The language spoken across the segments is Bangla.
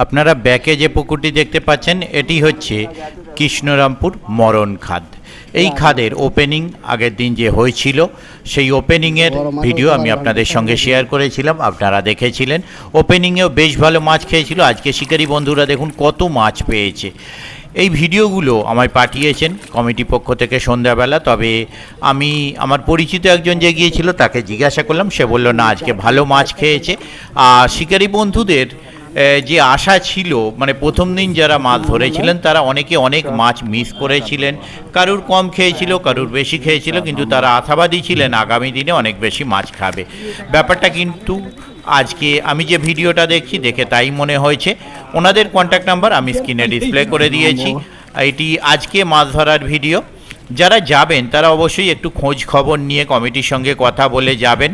আপনারা ব্যাকে যে পুকুরটি দেখতে পাচ্ছেন এটি হচ্ছে কৃষ্ণরামপুর মরণ খাদ। এই খাদের ওপেনিং আগের দিন যে হয়েছিল সেই ওপেনিংয়ের ভিডিও আমি আপনাদের সঙ্গে শেয়ার করেছিলাম, আপনারা দেখেছিলেন। ওপেনিংয়েও বেশ ভালো মাছ খেয়েছিল। আজকে শিকারী বন্ধুরা দেখুন কত মাছ পেয়েছে। এই ভিডিওগুলো আমায় পাঠিয়েছেন কমিটি পক্ষ থেকে সন্ধ্যাবেলা। তবে আমি আমার পরিচিত একজন যে গিয়েছিল তাকে জিজ্ঞাসা করলাম, সে বলল না আজকে ভালো মাছ খেয়েছে। আর শিকারী বন্ধুদের যে আশা ছিল, মানে প্রথম দিন যারা মাছ ধরেছিলেন তারা অনেকে অনেক মাছ মিস করেছিলেন, কারুর কম খেয়েছিল, কারুর বেশি খেয়েছিল, কিন্তু তারা আশাবাদী ছিলেন আগামী দিনে অনেক বেশি মাছ খাবে। ব্যাপারটা কিন্তু আজকে আমি যে ভিডিওটা দেখছি দেখে তাই মনে হয়েছে। ওনাদের কন্ট্যাক্ট নাম্বার আমি স্ক্রিনে ডিসপ্লে করে দিয়েছি। এটি আজকে মাছ ধরার ভিডিও। যারা যাবেন তারা অবশ্যই একটু খোঁজ খবর নিয়ে কমিটির সঙ্গে কথা বলে যাবেন।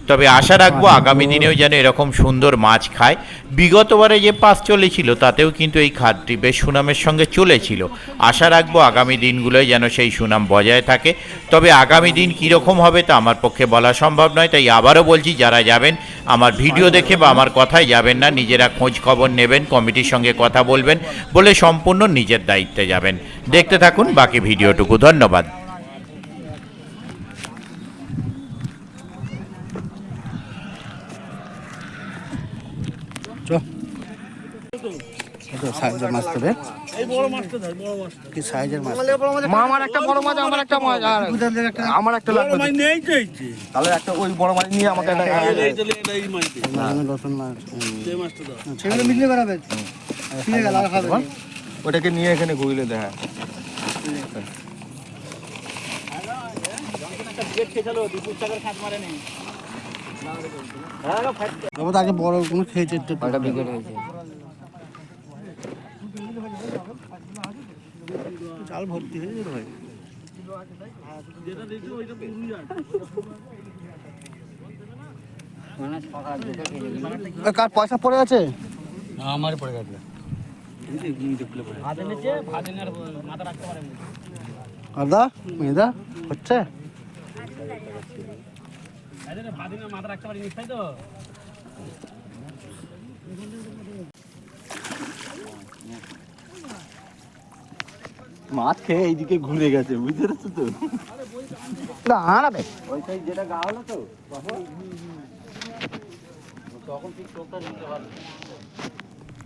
তবে আশা রাখবো আগামী দিনেও যেন এরকম সুন্দর মাছ খায়। বিগতবারে যে পাস চলেছিল তাতেও কিন্তু এই খাদটি বেশ সুনামের সঙ্গে চলেছিল। আশা রাখবো আগামী দিনগুলোয় যেন সেই সুনাম বজায় থাকে। তবে আগামী দিন কীরকম হবে তা আমার পক্ষে বলা সম্ভব নয়। তাই আবারও বলছি, যারা যাবেন আমার ভিডিও দেখে বা আমার কথায় যাবেন না, নিজেরা খোঁজ খবর নেবেন, কমিটির সঙ্গে কথা বলবেন, বলে সম্পূর্ণ নিজের দায়িত্বে যাবেন। দেখতে থাকুন বাকি ভিডিওটুকু। ধন্যবাদ। সাইজের মাছ তবে কি সাইজের মাছ? আমার একটা বড় মাছ, আমার একটা মাছ, আর আমার একটা লাগবে। তাহলে একটা ওই বড় মাছ নিয়ে আমাকে একটা রসুন মাছ সেগুলো মিলিয়ে করাবে, ঠিক আছে আর খাবে। ওটাকে নিয়ে এখানে ঘুরলে দেখা আগে বড় কোনো খেয়েছে একটু বিকেট হয়েছে। চাল ভর্তি হয়ে যেতে ভাই। কার পয়সা পড়ে আছে? আমার পড়ে গেছে। আদা মেদা হচ্ছে মাছ খেয়ে এইদিকে ঘুরে গেছে, বুঝতে পারছো তো? দাঁড়াবে ওই সাইড যেটা গা হলো তো তখন ঠিক চোখটা নিতে পারবে।